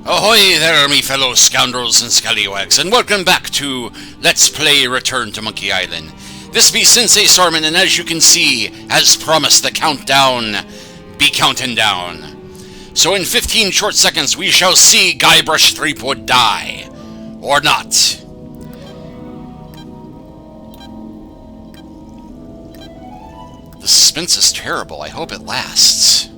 Ahoy there, me fellow scoundrels and scallywags, and welcome back to Let's Play Return to Monkey Island. This be Sensei Starman, and as you can see, as promised, the countdown be counting down. So in 15 short seconds, we shall see Guybrush Threepwood die. Or not. The suspense is terrible. I hope it lasts.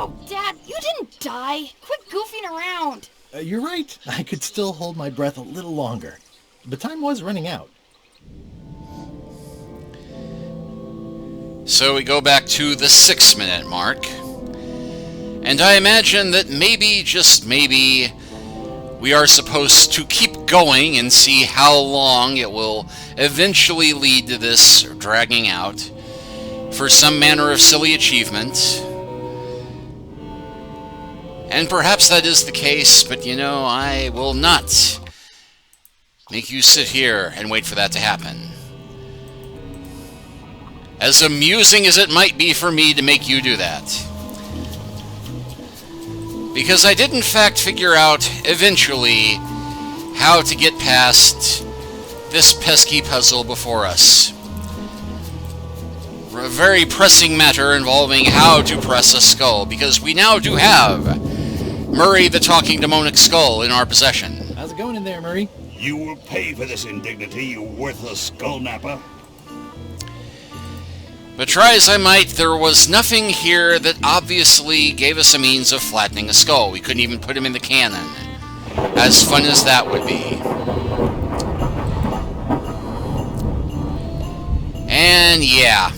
Oh, Dad, you didn't die. Quit goofing around. You're right. I could still hold my breath a little longer. But time was running out. So we go back to the 6-minute mark. And I imagine that maybe, just maybe, we are supposed to keep going and see how long it will eventually lead to this dragging out for some manner of silly achievement. And perhaps that is the case, but you know, I will not make you sit here and wait for that to happen. As amusing as it might be for me to make you do that. Because I did in fact figure out, eventually, how to get past this pesky puzzle before us. A very pressing matter involving how to press a skull, because we now do have Murray the Talking Demonic Skull in our possession. How's it going in there, Murray? You will pay for this indignity, you worthless skull napper. But try as I might, there was nothing here that obviously gave us a means of flattening a skull. We couldn't even put him in the cannon. As fun as that would be. And yeah.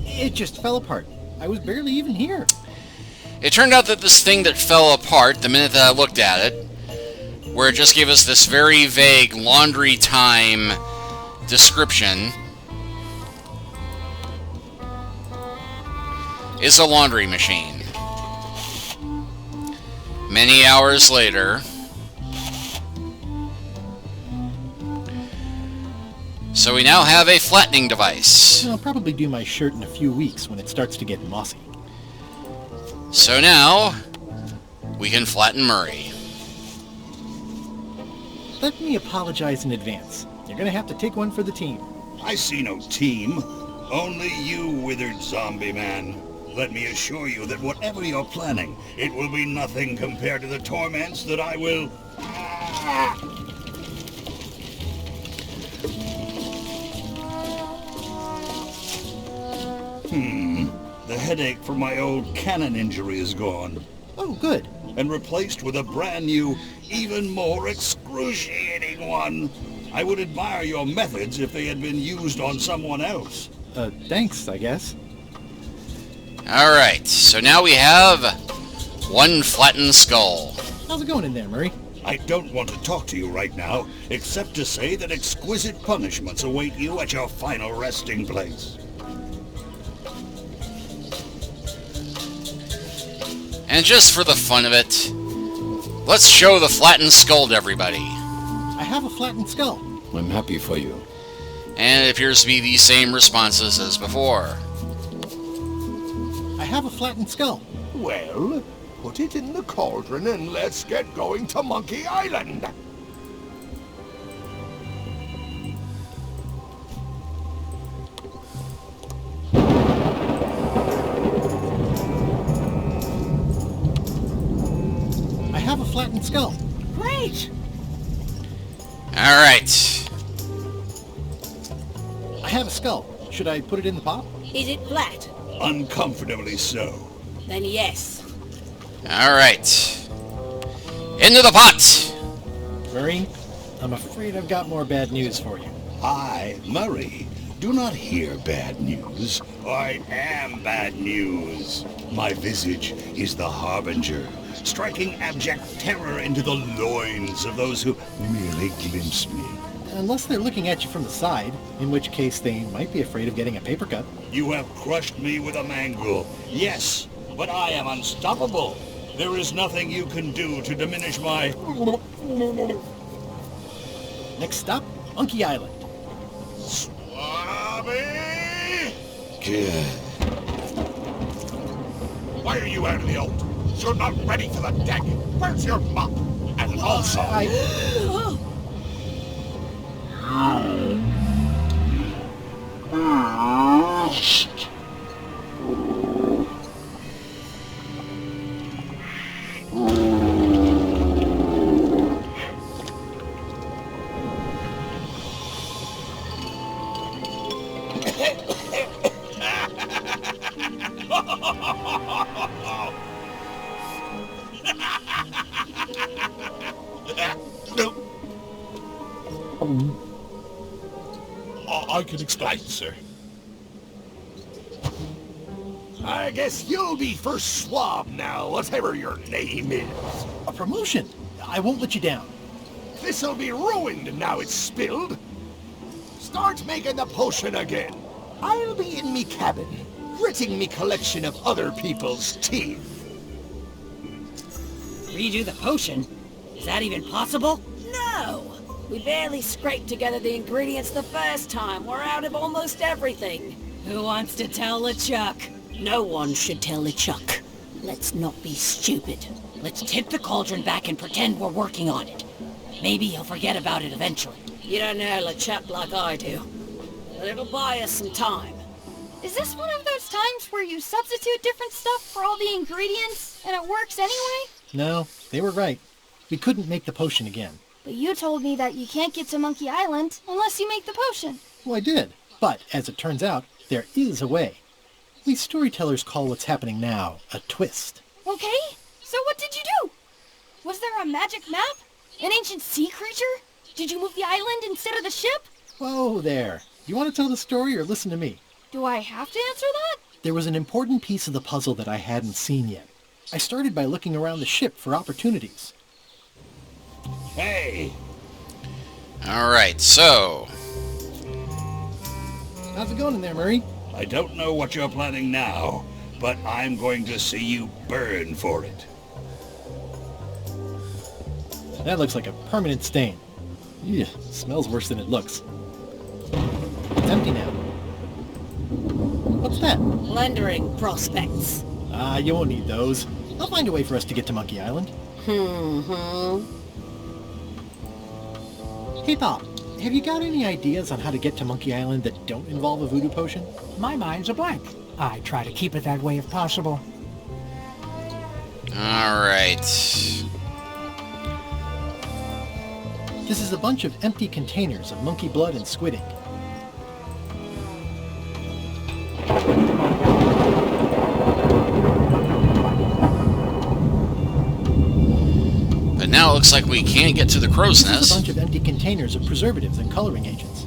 It just fell apart. I was barely even here. It turned out that this thing that fell apart the minute that I looked at it, where it just gave us this very vague laundry time description, is a laundry machine. Many hours later, so we now have a flattening device. I'll probably do my shirt in a few weeks when it starts to get mossy. So now, we can flatten Murray. Let me apologize in advance. You're gonna have to take one for the team. I see no team, only you, withered zombie man. Let me assure you that whatever you're planning, it will be nothing compared to the torments that I will... The headache from my old cannon injury is gone, Oh, good. and replaced with a brand new, even more excruciating one. I would admire your methods if they had been used on someone else. Thanks, I guess. Alright, so now we have one flattened skull. How's it going in there, Murray? I don't want to talk to you right now, except to say that exquisite punishments await you at your final resting place. And just for the fun of it, let's show the flattened skull to everybody. I have a flattened skull. I'm happy for you. And it appears to be the same responses as before. I have a flattened skull. Well, put it in the cauldron and let's get going to Monkey Island. I have a flattened skull. Great. Alright. I have a skull. Should I put it in the pot? Is it flat? Uncomfortably so. Then yes. Alright. Into the pot! Murray, I'm afraid I've got more bad news for you. I, Murray, do not hear bad news. I am bad news. My visage is the harbinger, striking abject terror into the loins of those who merely glimpse me. Unless they're looking at you from the side, in which case they might be afraid of getting a paper cut. You have crushed me with a mangle. Yes, but I am unstoppable. There is nothing you can do to diminish my... Next stop, Monkey Island. Swabby! Good. Why are you out of the old? You're not ready for the deck. Where's your mop? And also... I can explain, sir. I guess you'll be first swab now, whatever your name is. A promotion! I won't let you down. This'll be ruined now it's spilled. Start making the potion again. I'll be in me cabin, gritting me collection of other people's teeth. Redo the potion? Is that even possible? No! We barely scraped together the ingredients the first time. We're out of almost everything. Who wants to tell LeChuck? No one should tell LeChuck. Let's not be stupid. Let's tip the cauldron back and pretend we're working on it. Maybe he'll forget about it eventually. You don't know LeChuck like I do. But it'll buy us some time. Is this one of those times where you substitute different stuff for all the ingredients and it works anyway? No, they were right. We couldn't make the potion again. But you told me that you can't get to Monkey Island unless you make the potion. Well, I did. But, as it turns out, there is a way. We storytellers call what's happening now a twist. Okay, so what did you do? Was there a magic map? An ancient sea creature? Did you move the island instead of the ship? Whoa there. You want to tell the story or listen to me? Do I have to answer that? There was an important piece of the puzzle that I hadn't seen yet. I started by looking around the ship for opportunities. Hey! Alright, so... How's it going in there, Murray? I don't know what you're planning now, but I'm going to see you burn for it. That looks like a permanent stain. Ew, smells worse than it looks. It's empty now. What's that? Plundering prospects. Ah, you won't need those. I'll find a way for us to get to Monkey Island. Hey, Bob, have you got any ideas on how to get to Monkey Island that don't involve a voodoo potion? My mind's a blank. I try to keep it that way if possible. Alright. This is a bunch of empty containers of monkey blood and squid ink. But now it looks like we can't get to the crow's This is a nest. bunch of empty containers of preservatives and coloring agents.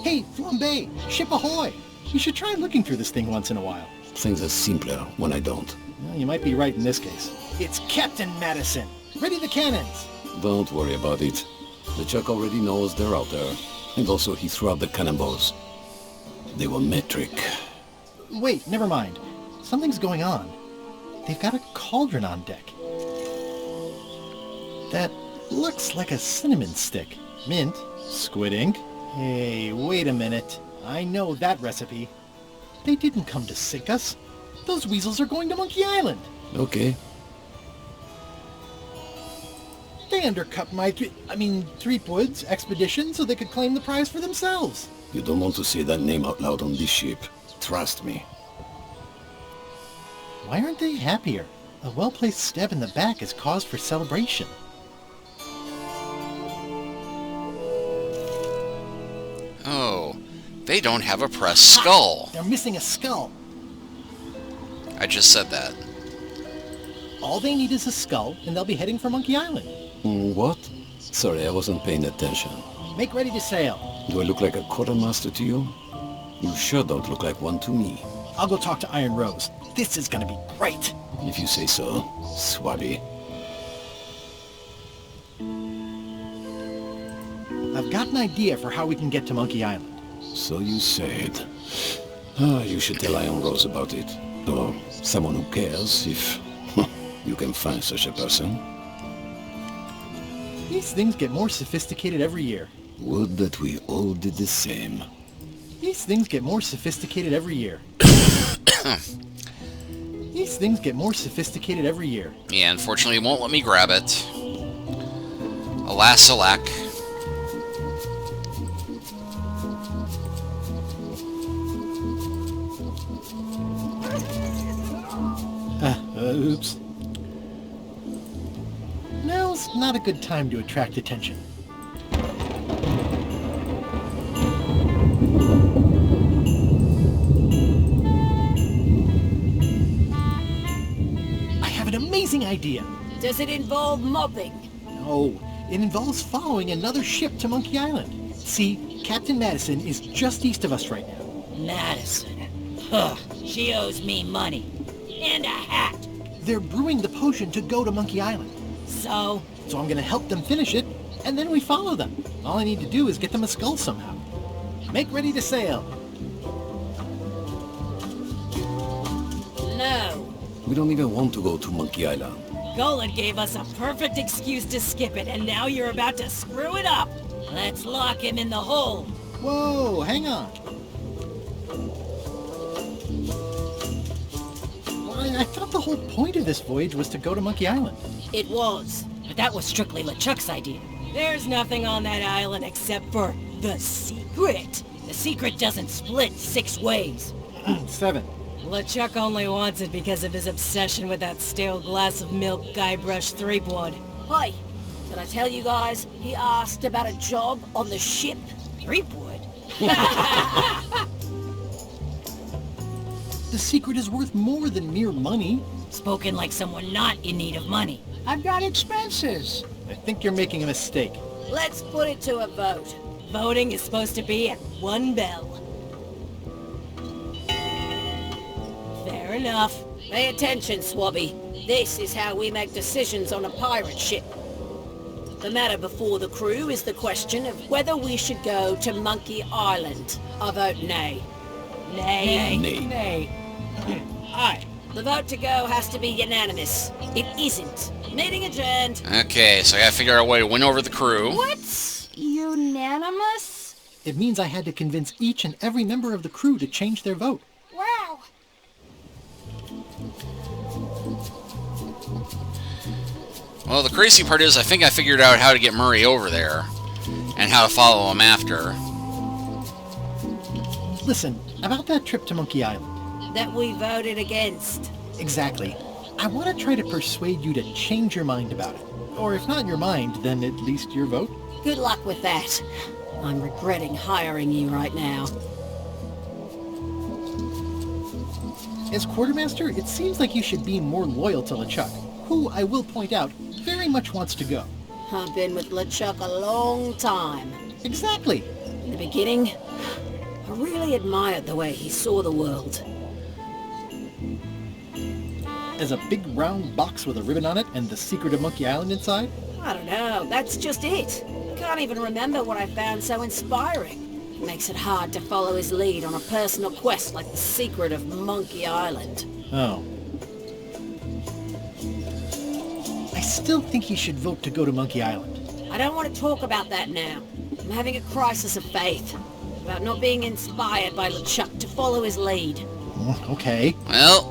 Hey, Flambe! Ship ahoy! You should try looking through this thing once in a while. Things are simpler when I don't. Well, you might be right in this case. It's Captain Madison! Ready the cannons! Don't worry about it. LeChuck already knows they're out there. And also he threw out the cannonballs. They were metric. Wait, never mind. Something's going on. They've got a cauldron on deck. That looks like a cinnamon stick. Mint, squid ink. Hey, wait a minute. I know that recipe. They didn't come to sink us. Those weasels are going to Monkey Island. Okay. They undercut my Threepwood's expedition so they could claim the prize for themselves. You don't want to say that name out loud on this ship. Trust me. Why aren't they happier? A well-placed stab in the back is cause for celebration. Oh, they don't have a pressed skull. They're missing a skull. I just said that. All they need is a skull, and they'll be heading for Monkey Island. What? Sorry, I wasn't paying attention. Make ready to sail. Do I look like a quartermaster to you? You sure don't look like one to me. I'll go talk to Iron Rose. This is gonna be great. If you say so, Swabby. I've got an idea for how we can get to Monkey Island. So you said. Ah, you should tell Iron Rose about it. Or someone who cares, if you can find such a person. These things get more sophisticated every year. Would that we all did the same. These things get more sophisticated every year. These things get more sophisticated every year. Yeah, unfortunately, it won't let me grab it. Alas, alack. Oops. Now's not a good time to attract attention. I have an amazing idea. Does it involve mobbing? No, it involves following another ship to Monkey Island. See, Captain Madison is just east of us right now. Madison. Huh. She owes me money. And a hat. They're brewing the potion to go to Monkey Island. So I'm gonna help them finish it, and then we follow them. All I need to do is get them a skull somehow. Make ready to sail. No. We don't even want to go to Monkey Island. Golan gave us a perfect excuse to skip it, and now you're about to screw it up. Let's lock him in the hole. Whoa, hang on. I thought the whole point of this voyage was to go to Monkey Island. It was. But that was strictly LeChuck's idea. There's nothing on that island except for the secret. The secret doesn't split 6 ways. 7. LeChuck only wants it because of his obsession with that stale glass of milk Guybrush Threepwood. Hey, did I tell you guys he asked about a job on the ship? Threepwood? The secret is worth more than mere money. Spoken like someone not in need of money. I've got expenses. I think you're making a mistake. Let's put it to a vote. Voting is supposed to be at 1 bell. Fair enough. Pay attention, Swabby. This is how we make decisions on a pirate ship. The matter before the crew is the question of whether we should go to Monkey Island. I vote nay. Nay. Nay. Aye. The vote to go has to be unanimous. It isn't. Meeting adjourned. Okay, so I gotta figure out a way to win over the crew. What? Unanimous? It means I had to convince each and every member of the crew to change their vote. Wow. Well, the crazy part is I think I figured out how to get Murray over there. And how to follow him after. Listen, about that trip to Monkey Island. That we voted against. Exactly. I want to try to persuade you to change your mind about it. Or if not your mind, then at least your vote. Good luck with that. I'm regretting hiring you right now. As quartermaster, it seems like you should be more loyal to LeChuck, who, I will point out, very much wants to go. I've been with LeChuck a long time. Exactly. In the beginning, I really admired the way he saw the world. As a big round box with a ribbon on it and the secret of Monkey Island inside? I don't know, that's just it. I can't even remember what I found so inspiring. It makes it hard to follow his lead on a personal quest like the secret of Monkey Island. Oh. I still think you should vote to go to Monkey Island. I don't want to talk about that now. I'm having a crisis of faith. About not being inspired by LeChuck to follow his lead. Okay. Well,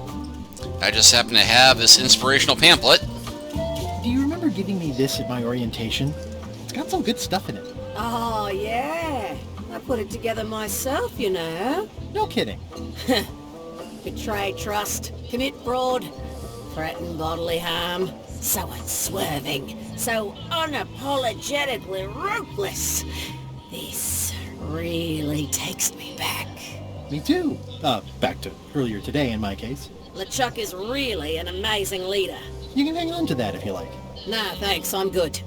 I just happen to have this inspirational pamphlet. Do you remember giving me this at my orientation? It's got some good stuff in it. Oh, yeah. I put it together myself, you know. No kidding. Betray trust, commit fraud, threaten bodily harm. So unswerving, so unapologetically ruthless. This really takes me back. Me too. Back to earlier today in my case. LeChuck is really an amazing leader. You can hang on to that if you like. Nah, thanks, I'm good.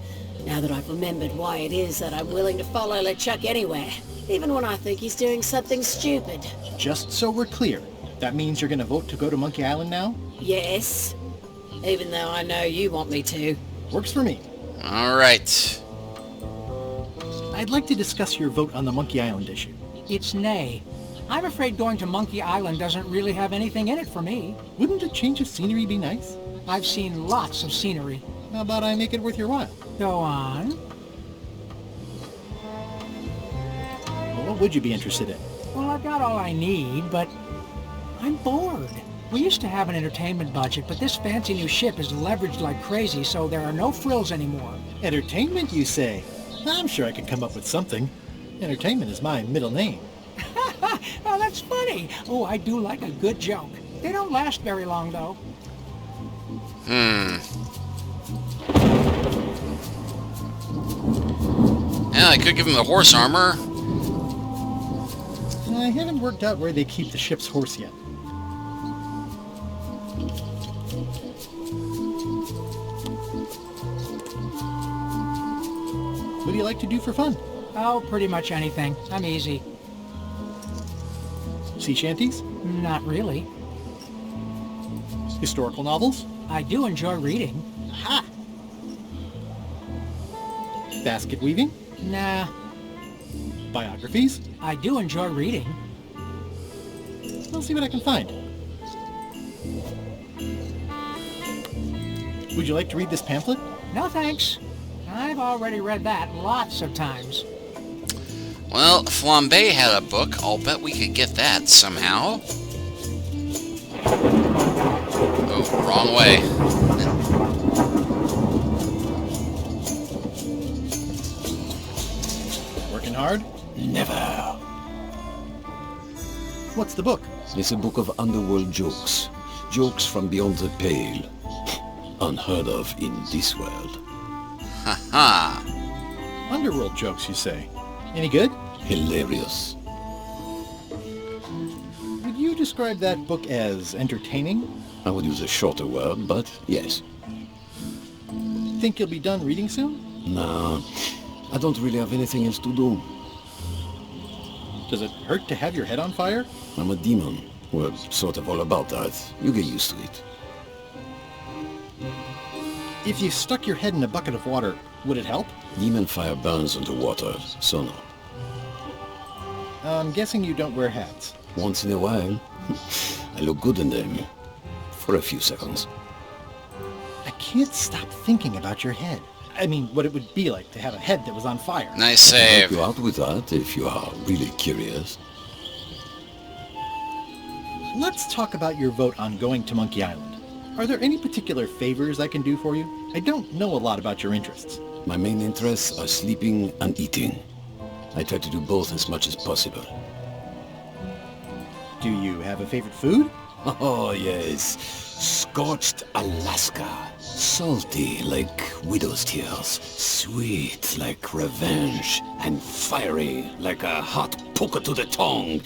Now that I've remembered why it is that I'm willing to follow LeChuck anywhere, even when I think he's doing something stupid. Just so we're clear, that means you're gonna vote to go to Monkey Island now? Yes, even though I know you want me to. Works for me. Alright. I'd like to discuss your vote on the Monkey Island issue. It's nay. I'm afraid going to Monkey Island doesn't really have anything in it for me. Wouldn't a change of scenery be nice? I've seen lots of scenery. How about I make it worth your while? Go on. Well, what would you be interested in? Well, I've got all I need, but I'm bored. We used to have an entertainment budget, but this fancy new ship is leveraged like crazy, so there are no frills anymore. Entertainment, you say? I'm sure I could come up with something. Entertainment is my middle name. Oh, that's funny. Oh, I do like a good joke. They don't last very long, though. Yeah, I could give him the horse armor. I haven't worked out where they keep the ship's horse yet. What do you like to do for fun? Oh, pretty much anything. I'm easy. Sea shanties? Not really. Historical novels? I do enjoy reading. Ha! Basket weaving? Nah, Biographies? I do enjoy reading. I'll see what I can find. Would you like to read this pamphlet? No thanks. I've already read that lots of times. Well, Flambe had a book. I'll bet we could get that somehow. Oh, wrong way. Working hard? Never. What's the book? It's a book of underworld jokes. Jokes from beyond the pale. Unheard of in this world. Haha. Underworld jokes, you say? Any good? Hilarious. Would you describe that book as entertaining? I would use a shorter word, but yes. Think you'll be done reading soon? Nah, I don't really have anything else to do. Does it hurt to have your head on fire? I'm a demon. We're sort of all about that. You get used to it. If you stuck your head in a bucket of water, would it help? Demon fire burns underwater, so no. I'm guessing you don't wear hats. Once in a while, I look good in them. For a few seconds. I can't stop thinking about your head. I mean, what it would be like to have a head that was on fire. Nice I'll help save. you out with that if you are really curious. Let's talk about your vote on going to Monkey Island. Are there any particular favors I can do for you? I don't know a lot about your interests. My main interests are sleeping and eating. I try to do both as much as possible. Do you have a favorite food? Oh, yes. Scorched Alaska. Salty like widow's tears. Sweet like revenge. And fiery like a hot poker to the tongue.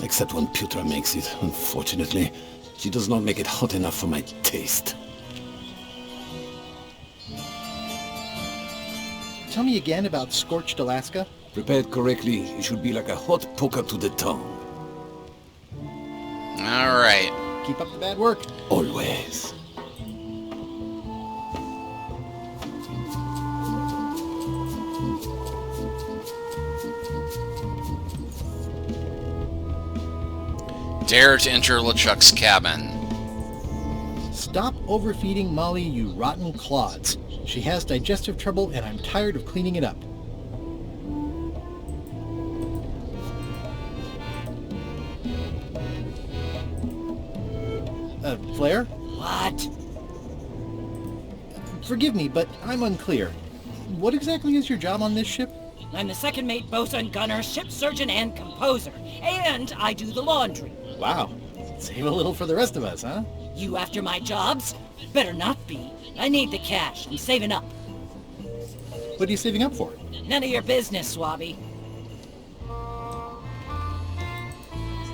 Except when Putra makes it, unfortunately. She does not make it hot enough for my taste. Tell me again about Scorched Alaska. Prepared correctly, it should be like a hot poker to the tongue. Alright. Keep up the bad work. Always. Dare to enter LeChuck's cabin. Stop overfeeding Molly, you rotten clods. She has digestive trouble and I'm tired of cleaning it up. Flair? What? Forgive me, but I'm unclear. What exactly is your job on this ship? I'm the second mate, bosun, gunner, ship surgeon, and composer. And I do the laundry. Wow. Save a little for the rest of us, huh? You after my jobs? Better not be. I need the cash. I'm saving up. What are you saving up for? None of your business, Swabby.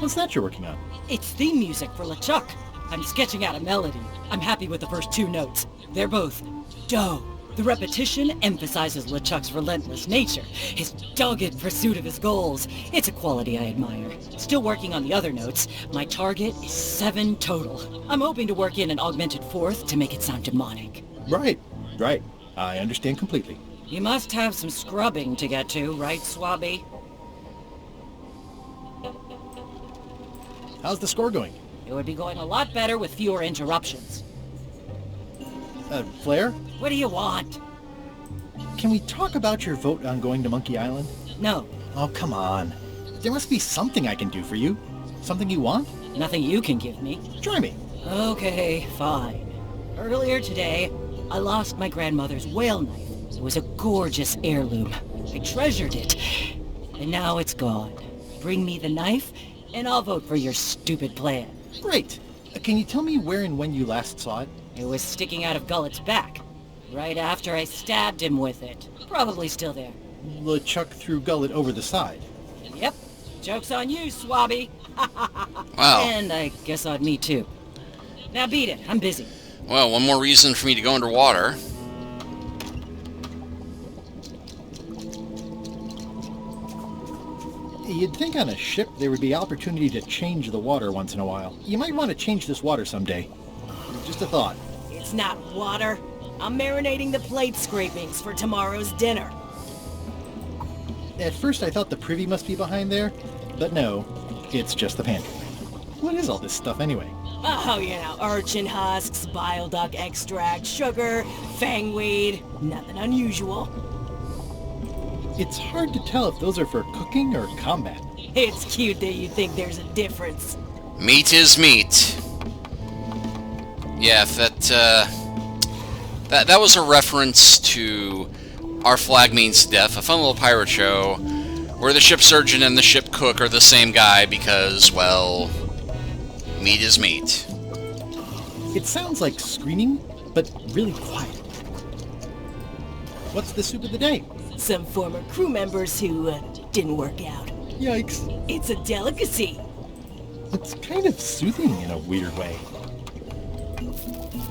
What's that you're working on? It's theme music for LeChuck. I'm sketching out a melody. I'm happy with the first two notes. They're both dough. The repetition emphasizes LeChuck's relentless nature, his dogged pursuit of his goals. It's a quality I admire. Still working on the other notes. My target is 7 total. I'm hoping to work in an augmented fourth to make it sound demonic. Right. I understand completely. You must have some scrubbing to get to, right, Swabby? How's the score going? It would be going a lot better with fewer interruptions. Flair? What do you want? Can we talk about your vote on going to Monkey Island? No, Oh, come on. There must be something I can do for you. Something you want? nothing you can give me. Try me. Okay, fine. Earlier today, I lost my grandmother's whale knife. It was a gorgeous heirloom. I treasured it. And now it's gone. Bring me the knife, and I'll vote for your stupid plan. Great. Can you tell me where and when you last saw it? It was sticking out of Gullet's back. Right after I stabbed him with it. Probably still there. LeChuck threw Gullet over the side. Yep. Joke's on you, Swabby. Wow. And I guess on me too. Now beat it. I'm busy. Well, one more reason for me to go underwater. You'd think on a ship there would be opportunity to change the water once in a while. You might want to change this water someday. Just a thought. It's not water. I'm marinating the plate scrapings for tomorrow's dinner. At first I thought the privy must be behind there, but no, it's just the pantry. What is all this stuff anyway? Oh, you know, urchin husks, bile duck extract, sugar, fangweed. Nothing unusual. It's hard to tell if those are for cooking or combat. It's cute that you think there's a difference. Meat is meat. Yeah, that was a reference to Our Flag Means Death, a fun little pirate show where the ship surgeon and the ship cook are the same guy because, well, meat is meat. It sounds like screaming, but really quiet. What's the soup of the day? Some former crew members who didn't work out. Yikes. It's a delicacy. It's kind of soothing in a weird way.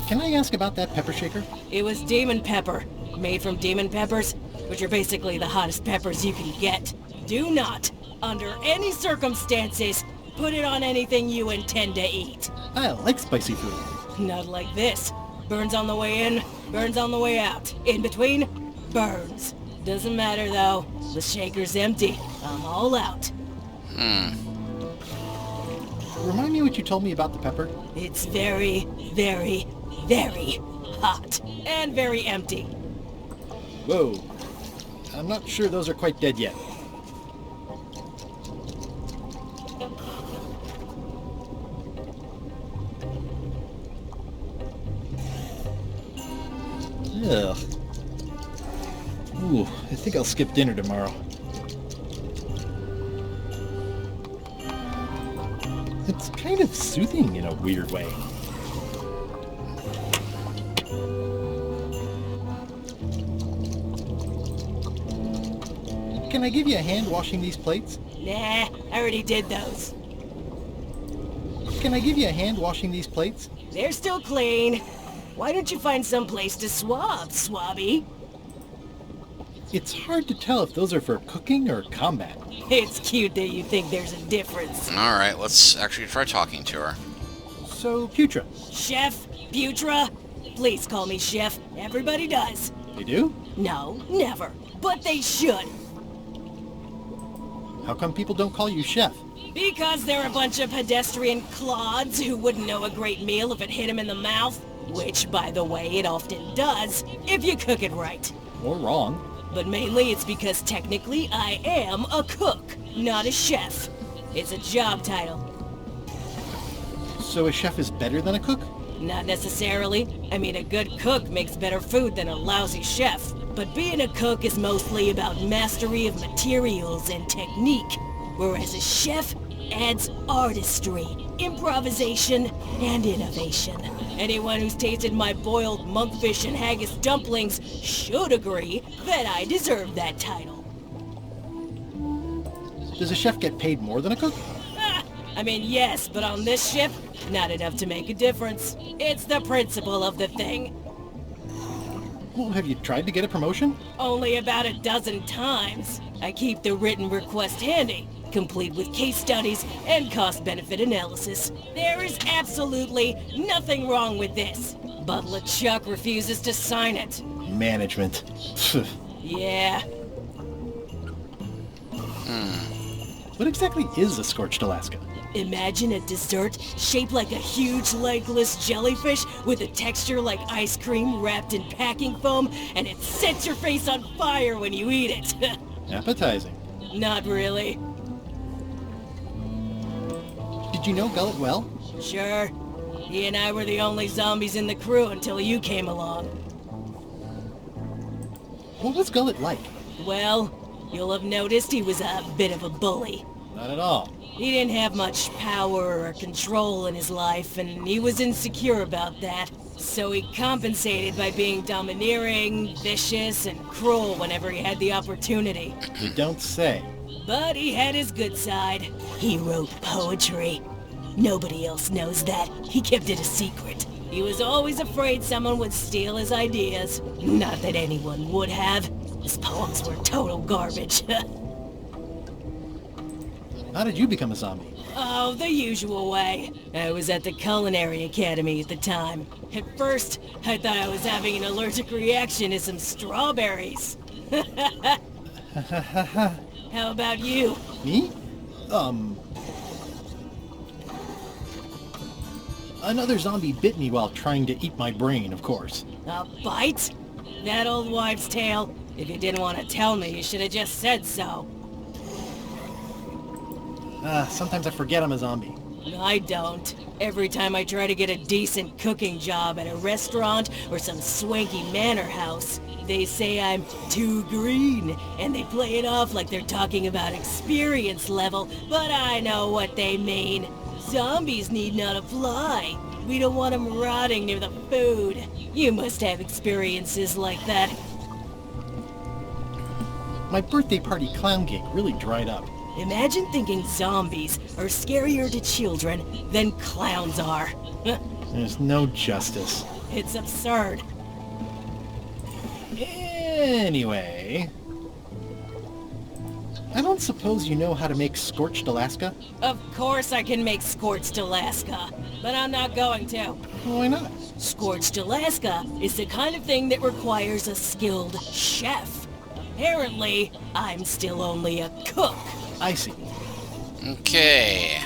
Can I ask about that pepper shaker? It was demon pepper, made from demon peppers, which are basically the hottest peppers you can get. Do not, under any circumstances, put it on anything you intend to eat. I like spicy food. Not like this. Burns on the way in, burns on the way out. In between, burns. Doesn't matter though. The shaker's empty. I'm all out. Remind me what you told me about the pepper? It's very, very, very hot. And very empty. Whoa. I'm not sure those are quite dead yet. Ugh. Ooh, I think I'll skip dinner tomorrow. It's kind of soothing in a weird way. Can I give you a hand washing these plates? Nah, I already did those. Can I give you a hand washing these plates? They're still clean. Why don't you find some place to swab, Swabby? It's hard to tell if those are for cooking or combat. It's cute that you think there's a difference. Alright, let's actually try talking to her. So, Putra, Chef? Putra? Please call me Chef. Everybody does. they do? No, never. But they should. How come people don't call you Chef? Because they're a bunch of pedestrian clods who wouldn't know a great meal if it hit them in the mouth. Which, by the way, it often does, if you cook it right. Or wrong. But mainly it's because technically I am a cook, not a chef. It's a job title. So a chef is better than a cook? Not necessarily. I mean, a good cook makes better food than a lousy chef. But being a cook is mostly about mastery of materials and technique, whereas a chef adds artistry, improvisation, and innovation. Anyone who's tasted my boiled monkfish and haggis dumplings should agree that I deserve that title. Does a chef get paid more than a cook? I mean, yes, but on this ship, not enough to make a difference. It's the principle of the thing. Well, have you tried to get a promotion? Only about a dozen times. I keep the written request handy, complete with case studies and cost-benefit analysis. There is absolutely nothing wrong with this. But LeChuck refuses to sign it. Management. Yeah. What exactly is a scorched Alaska? Imagine a dessert shaped like a huge legless jellyfish with a texture like ice cream wrapped in packing foam, and it sets your face on fire when you eat it. Appetizing. Not really. Did you know Gullet well? Sure. He and I were the only zombies in the crew until you came along. What was Gullet like? Well, you'll have noticed he was a bit of a bully. Not at all. He didn't have much power or control in his life, and he was insecure about that. So he compensated by being domineering, vicious, and cruel whenever he had the opportunity. You don't say. But he had his good side. He wrote poetry. Nobody else knows that. He kept it a secret. He was always afraid someone would steal his ideas. Not that anyone would have. His poems were total garbage. How did you become a zombie? Oh, the usual way. I was at the Culinary Academy at the time. At first, I thought I was having an allergic reaction to some strawberries. How about you? Me? Another zombie bit me while trying to eat my brain, of course. A bite? That old wives' tale? If you didn't want to tell me, you should have just said so. Sometimes I forget I'm a zombie. I don't. Every time I try to get a decent cooking job at a restaurant or some swanky manor house, they say I'm too green, and they play it off like they're talking about experience level, but I know what they mean. Zombies need not fly. We don't want them rotting near the food. You must have experiences like that. My birthday party clown cake really dried up. Imagine thinking zombies are scarier to children than clowns are. There's no justice. It's absurd. Anyway... I don't suppose you know how to make scorched Alaska? Of course I can make scorched Alaska, but I'm not going to. Why not? Scorched Alaska is the kind of thing that requires a skilled chef. Apparently, I'm still only a cook. I see. Okay.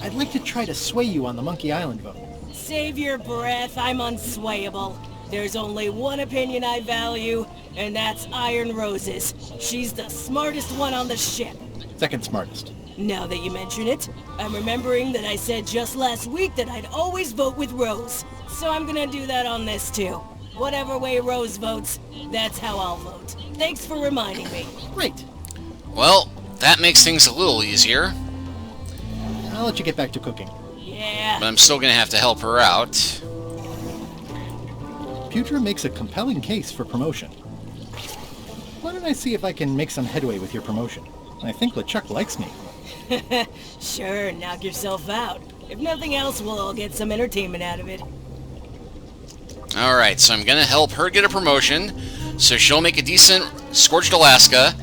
I'd like to try to sway you on the Monkey Island vote. Save your breath, I'm unswayable. There's only one opinion I value, and that's Iron Rose's. She's the smartest one on the ship. Second smartest. Now that you mention it, I'm remembering that I said just last week that I'd always vote with Rose. So I'm gonna do that on this too. Whatever way Rose votes, that's how I'll vote. Thanks for reminding me. Great. Well, that makes things a little easier. I'll let you get back to cooking. Yeah. But I'm still going to have to help her out. Putra makes a compelling case for promotion. Why don't I see if I can make some headway with your promotion? I think LeChuck likes me. Sure, knock yourself out. If nothing else, we'll all get some entertainment out of it. Alright, so I'm going to help her get a promotion, so she'll make a decent Scorched Alaska,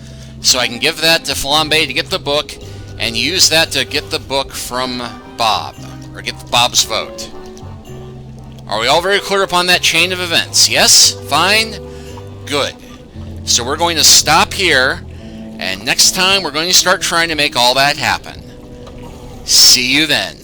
so I can give that to Flambe to get the book, and use that to get the book from Bob, or get Bob's vote. Are we all very clear upon that chain of events? Yes? Fine? Good. So we're going to stop here, and next time we're going to start trying to make all that happen. See you then.